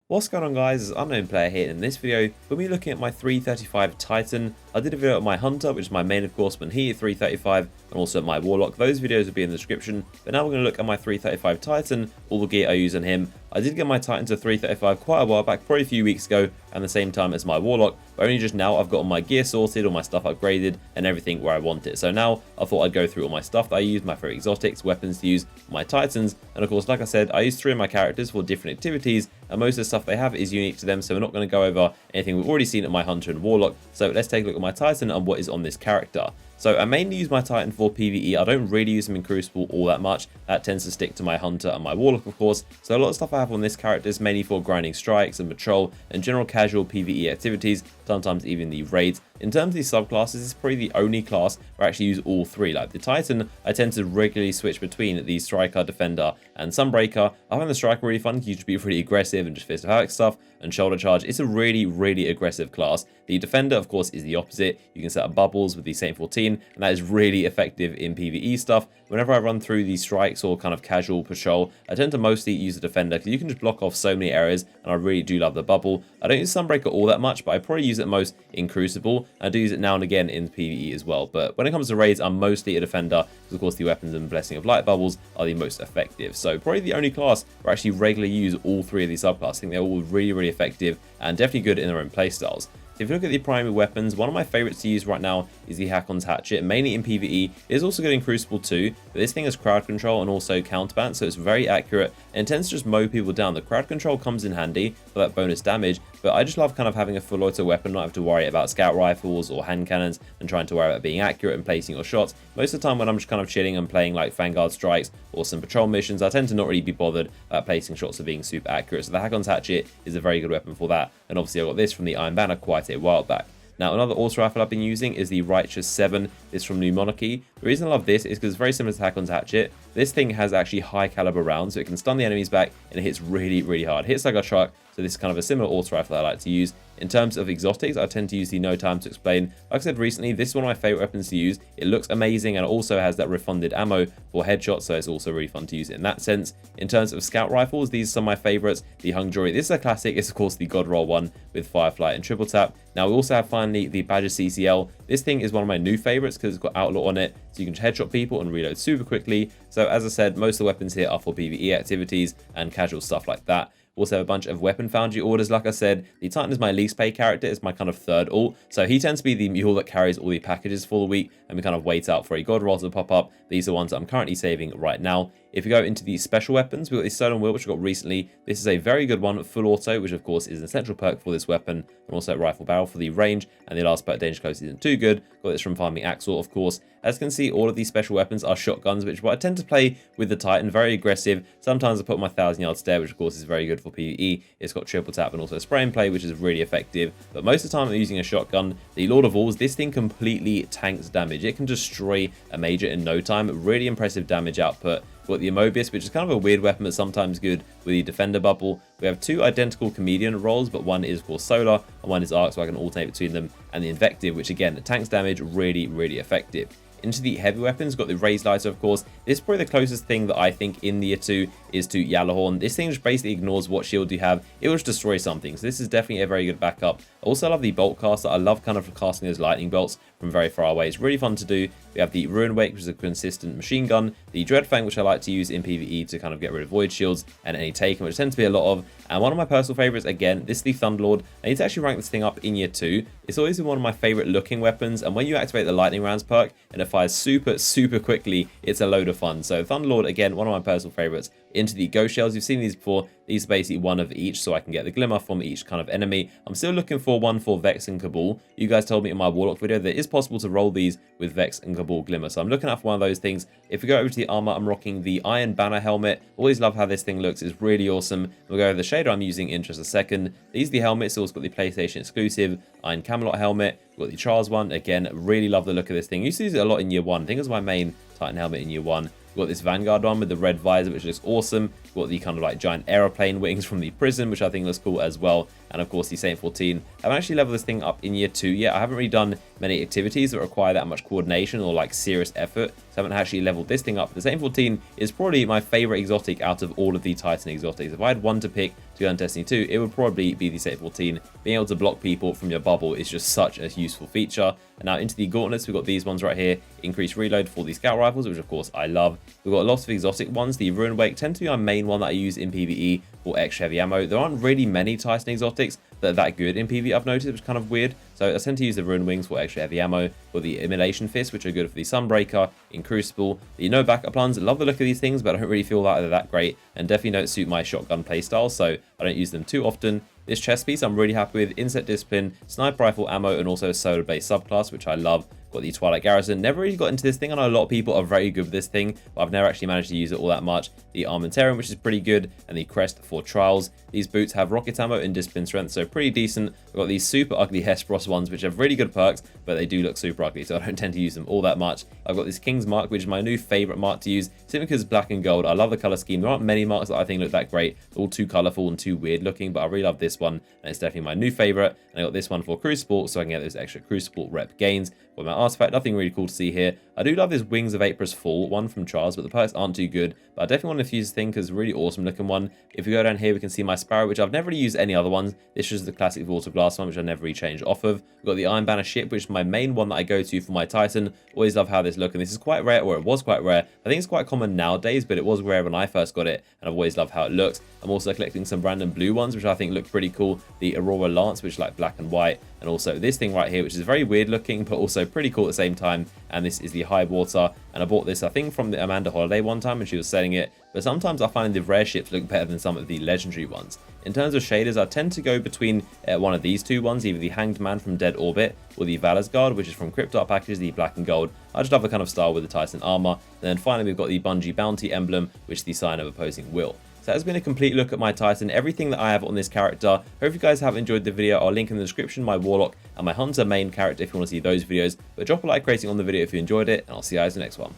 What's going on, guys? It's Unknown Player here. In this video, we'll be looking at my 335 Titan. I did a video of my Hunter, which is my main, of course, but he at 335, and also my Warlock. Those videos will be in the description, but now we're going to look at my 335 Titan, all the gear I use on him. I did get my Titan to 335 quite a while back, probably a few weeks ago, and the same time as my Warlock, but only just now I've got all my gear sorted, all my stuff upgraded, and everything where I want it. So now I thought I'd go through all my stuff that I use, my favorite exotics, weapons to use, my Titans, and of course, like I said, I use 3 of my characters for different activities, and most of the stuff they have is unique to them, so we're not going to go over anything we've already seen at my Hunter and Warlock. So let's take a look at my Titan and what is on this character. So I mainly use my Titan for PvE. I don't really use him in Crucible all that much. That tends to stick to my Hunter and my Warlock, of course. So a lot of stuff I have on this character is mainly for grinding strikes and patrol and general casual PvE activities, sometimes even the raids. In terms of these subclasses, it's probably the only class where I actually use all 3. Like the Titan, I tend to regularly switch between the Striker, Defender, and Sunbreaker. I find the Striker really fun. You can be pretty aggressive and just Fist of Havoc stuff, and Shoulder Charge. It's a really aggressive class. The Defender, of course, is the opposite. You can set up bubbles with the Saint 14, and that is really effective in PvE stuff. Whenever I run through these strikes or kind of casual patrol, I tend to mostly use the Defender because you can just block off so many areas, and I really do love the bubble. I don't use Sunbreaker all that much, but I probably use it most in Crucible. I do use it now and again in PvE as well, but when it comes to raids, I'm mostly a Defender because, of course, the weapons and Blessing of Light bubbles are the most effective. So probably the only class where I actually regularly use all 3 of these subclasses. I think they're all really effective and definitely good in their own playstyles. So if you look at the primary weapons, one of my favorites to use right now is the Hakon's Hatchet, mainly in PvE. It is also good in Crucible too, but this thing has crowd control and also counterbalance, so it's very accurate and tends to just mow people down. The crowd control comes in handy for that bonus damage, but I just love kind of having a full auto weapon, not have to worry about scout rifles or hand cannons and trying to worry about being accurate and placing your shots. Most of the time when I'm just kind of chilling and playing like Vanguard strikes or some patrol missions, I tend to not really be bothered about placing shots or being super accurate. So the Hakon's Hatchet is a very good weapon for that. And obviously I got this from the Iron Banner quite a while back. Now, another auto rifle I've been using is the Righteous 7. This from New Monarchy. The reason I love this is because it's very similar to Hakon's Hatchet. This thing has actually high caliber rounds, so it can stun the enemies back, and it hits really hard. It hits like a truck, so this is kind of a similar auto rifle I like to use. In terms of exotics, I tend to use the No Time to Explain. Like I said recently, this is one of my favorite weapons to use. It looks amazing and it also has that refunded ammo for headshots, so it's also really fun to use it in that sense. In terms of scout rifles, these are some of my favorites. The Hung Jury, this is a classic. It's of course the God Roll one with Firefly and Triple Tap. Now we also have finally the Badger CCL. This thing is one of my new favorites because it's got Outlaw on it, so you can just headshot people and reload super quickly. So as I said, most of the weapons here are for PvE activities and casual stuff like that. Also have a bunch of Weapon Foundry orders. Like I said, the Titan is my least paid character. It's my kind of third ult. So he tends to be the mule that carries all the packages for the week, and we kind of wait out for a God Roll to pop up. These are ones that I'm currently saving right now. If you go into the special weapons, we've got the Stolen Wheel, which I got recently. This is a very good one, full auto, which of course is an essential perk for this weapon, and also Rifle Barrel for the range, and the last perk, Danger Close, isn't too good. Got this from farming Axel, of course. As you can see, all of these special weapons are shotguns, which I tend to play with the Titan, very aggressive. Sometimes I put my 1000-yard stare, which of course is very good for PvE. It's got triple tap and also spray and play, which is really effective. But most of the time I'm using a shotgun. The Lord of Walls, this thing completely tanks damage. It can destroy a major in no time. Really impressive damage output. Got the Immobius, which is kind of a weird weapon, but sometimes good with the Defender bubble. We have 2 identical Comedian rolls, but one is, of course, Solar, and one is Arc, so I can alternate between them. And the Invective, which again, tanks damage, really effective. Into the heavy weapons, got the Raised Lighter, of course. This is probably the closest thing that I think in the Year 2 is to Yalahorn. This thing just basically ignores what shield you have. It will just destroy something, so this is definitely a very good backup. Also, I love the Bolt Caster. I love kind of casting those lightning bolts from very far away. It's really fun to do. We have the Ruin Wake, which is a consistent machine gun. The Dread Fang, which I like to use in PvE to kind of get rid of void shields and any taken, which tends to be a lot of. And one of my personal favorites, again, this is the Thunderlord. I need to actually rank this thing up in Year 2. It's always been one of my favorite looking weapons, and when you activate the Lightning Rounds perk and it fires super quickly, it's a load of fun. So Thunderlord, again, one of my personal favorites. Into the Ghost Shells, you've seen these before. These are basically one of each, so I can get the Glimmer from each kind of enemy. I'm still looking for one for Vex and Cabal. You guys told me in my Warlock video that it is possible to roll these with Vex and Cabal Glimmer, so I'm looking out for one of those things. If we go over to the armor, I'm rocking the Iron Banner helmet. Always love how this thing looks. It's really awesome. We'll go over the shader I'm using in just a second. These are the helmets. Also got the PlayStation exclusive Iron Camelot helmet. We've got the Charles one. Again, really love the look of this thing. I used to use it a lot in Year 1. I think it was my main Titan helmet in Year 1. We've got this Vanguard one with the red visor, which looks awesome. We've got the kind of like giant aeroplane wings from the prison, which I think looks cool as well. And of course the Saint 14. I've actually leveled this thing up in Year 2 yet. I haven't really done many activities that require that much coordination or like serious effort, so I haven't actually leveled this thing up. The Saint 14 is probably my favorite exotic out of all of the Titan exotics. If I had one to pick to go on Destiny 2, it would probably be the Saint 14. Being able to block people from your bubble is just such a useful feature. And now into the Gauntlets, we've got these ones right here. Increased reload for the scout rifles, which of course I love. We've got lots of exotic ones. The Ruin Wake tend to be my main one that I use in PvE for extra heavy ammo. There aren't really many Titan exotics that are that good in PvE, I've noticed, which is kind of weird. So I tend to use the Ruin Wings for extra heavy ammo, for the Immolation Fists, which are good for the Sunbreaker, in Crucible. The no backup plans, I love the look of these things, but I don't really feel like they're that great, and definitely don't suit my shotgun playstyle, so I don't use them too often. This chest piece I'm really happy with. Insect Discipline, Sniper Rifle ammo, and also a Solar-based subclass, which I love. Got the Twilight Garrison. Never really got into this thing. I know a lot of people are very good with this thing, but I've never actually managed to use it all that much. The Armentarium, which is pretty good, and the Crest for Trials. These boots have rocket ammo and discipline strength, so pretty decent. I've got these super ugly Hesperos ones, which have really good perks, but they do look super ugly, so I don't tend to use them all that much. I've got this King's Mark, which is my new favorite mark to use, simply because it's black and gold. I love the color scheme. There aren't many marks that I think look that great. They're all too colorful and too weird looking, but I really love this one, and it's definitely my new favorite. And I got this one for Crucible, so I can get those extra Crucible rep gains. Got my artifact, nothing really cool to see here. I do love this Wings of Apris Fall one from Trials, but the perks aren't too good. But I definitely want to use this thing because it's a really awesome looking one. If we go down here, we can see my Sparrow, which I've never really used any other ones. This is the classic Vault of Glass one, which I never really changed off of. We've got the Iron Banner ship, which is my main one that I go to for my Titan. Always love how this looks, and this is quite rare, or it was quite rare. I think it's quite common nowadays, but it was rare when I first got it, and I've always loved how it looks. I'm also collecting some random blue ones, which I think look pretty cool. The Aurora Lance, which is like black and white, and also this thing right here, which is very weird looking, but also pretty cool at the same time. And this is the High Water, and I bought this, I think, from the Amanda Holiday one time when she was selling it. But sometimes I find the rare ships look better than some of the legendary ones. In terms of shaders, I tend to go between one of these two ones, either the Hanged Man from Dead Orbit or the Valor's Guard, which is from Crypt Art packages, the black and gold. I just love the kind of style with the Titan armor. And then finally, we've got the Bungie Bounty emblem, which is the sign of opposing will. So that has been a complete look at my Titan, everything that I have on this character. Hope you guys have enjoyed the video. I'll link in the description my Warlock and my Hunter main character if you want to see those videos. But drop a like rating on the video if you enjoyed it, and I'll see you guys in the next one.